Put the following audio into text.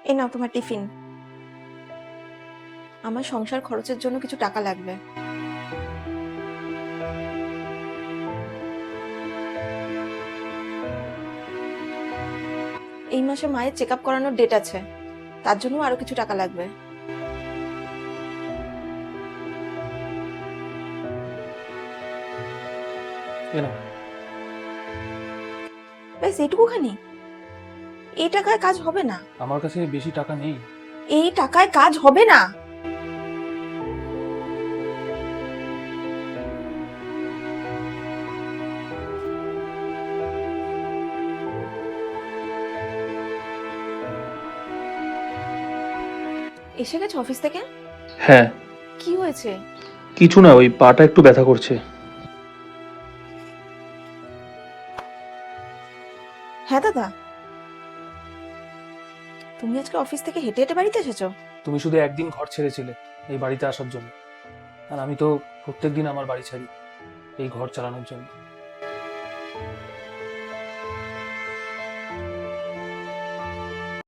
এই নাও তোমার টিফিন। আমার সংসার খরচের জন্য কিছু টাকা লাগবে। এই মাসে মায়ের চেক আপ করানোর ডেট আছে, তার জন্য আরো কিছু টাকা লাগবে। ব্যাস এইটুকুখানি? এই টাকায় কাজ হবে না। আমার কাছে বেশি টাকা নেই। এই টাকায় কাজ হবে না। এসে গেছে অফিস থেকে? হ্যাঁ। কি হয়েছে? কিছু না, ওই পাটা একটু ব্যথা করছে। হ্যাঁ দাদা, তুমি আজকে অফিস থেকে হেঁটে হেঁটে বাড়িতে এসেছো? তুমি শুধু একদিন ঘর ছেড়েছিলে এই বাড়িতে আসার জন্য, আর আমি তো প্রত্যেকদিন আমার বাড়ি ছাড়ি এই ঘর চালানোর জন্য।